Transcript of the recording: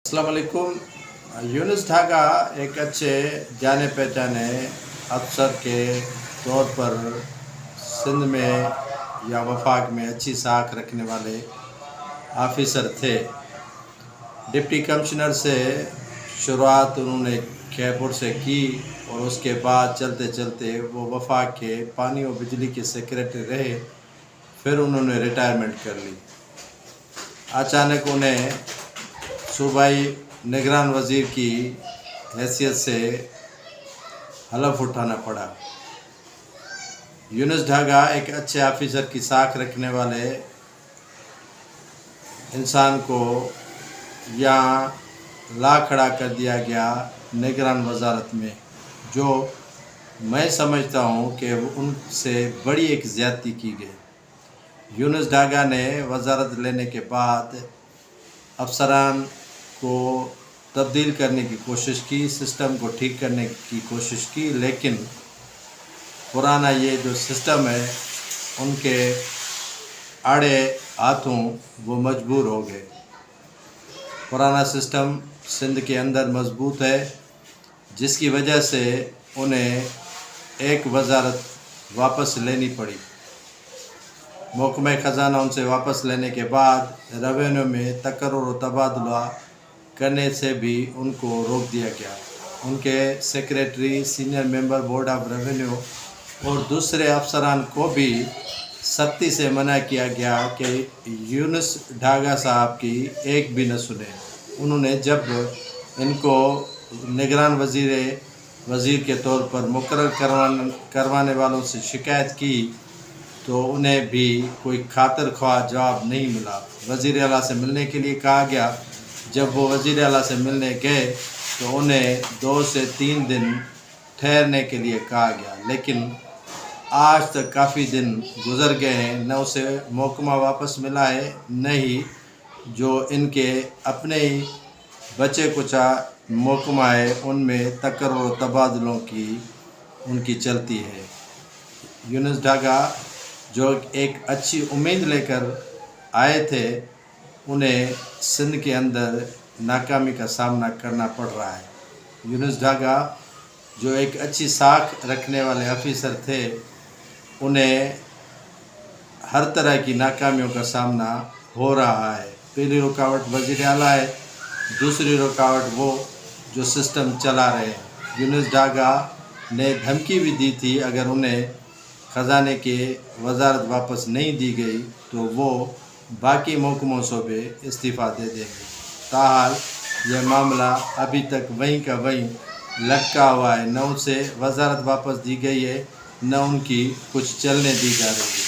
अस्सलाम वालेकुम। यूनुस ढागा एक अच्छे जाने पहचाने अफसर के तौर पर सिंध में या वफाक में अच्छी साख रखने वाले ऑफिसर थे। डिप्टी कमिश्नर से शुरुआत उन्होंने खैपुर से की और उसके बाद चलते चलते वो वफाक के पानी और बिजली के सेक्रेटरी रहे। फिर उन्होंने रिटायरमेंट कर ली। अचानक उन्हें सूबाई निगरान वज़ीर की हैसियत से हलफ उठाना पड़ा। यूनुस ढागा एक अच्छे ऑफिसर की साख रखने वाले इंसान को यहाँ ला खड़ा कर दिया गया निगरान वजारत में, जो मैं समझता हूँ कि उनसे बड़ी एक ज़्यादती की गई। यूनुस ढागा ने वजारत लेने के बाद अफसरान को तब्दील करने की कोशिश की, सिस्टम को ठीक करने की कोशिश की, लेकिन पुराना ये जो सिस्टम है उनके आड़े हाथों वो मजबूर हो गए। पुराना सिस्टम सिंध के अंदर मजबूत है, जिसकी वजह से उन्हें एक वजारत वापस लेनी पड़ी। महकमा ख़जाना उनसे वापस लेने के बाद रेवेन्यू में तकर्रुर और तबादला करने से भी उनको रोक दिया गया। उनके secretary, senior member board of revenue और दूसरे अफसरान को भी सख्ती से मना किया गया कि यूनुस ढागा साहब की एक भी न सुने। उन्होंने जब इनको निगरान वज़ीर के तौर पर मुकर्रर करवाने वालों से शिकायत की तो उन्हें भी कोई खातिर ख्वाह जवाब नहीं मिला। वज़ीर आला से मिलने के लिए कहा गया। जब वो वज़ीर आला से मिलने गए तो उन्हें 2 से 3 दिन ठहरने के लिए कहा गया, लेकिन आज तक काफ़ी दिन गुज़र गए हैं, न उसे महकमा वापस मिला है, न ही जो इनके अपने ही बचे कुचा महकमा है उनमें तकर्रुर तबादलों की उनकी चलती है। यूनुस ढागा जो एक अच्छी उम्मीद लेकर आए थे, उन्हें सिंध के अंदर नाकामी का सामना करना पड़ रहा है। यूनुस ढागा जो एक अच्छी साख रखने वाले ऑफिसर थे, उन्हें हर तरह की नाकामियों का सामना हो रहा है। पहली रुकावट वज़ीर आला है, दूसरी रुकावट वो जो सिस्टम चला रहे हैं। यूनुस ढागा ने धमकी भी दी थी अगर उन्हें ख़जाने के वजारत वापस नहीं दी गई तो वो बाकी महकमों से भी इस्तीफ़ा दे देंगे। ताहाल यह मामला अभी तक वहीं का वहीं लटका हुआ है। न उसे वजारत वापस दी गई है, न उनकी कुछ चलने दी जा रही है।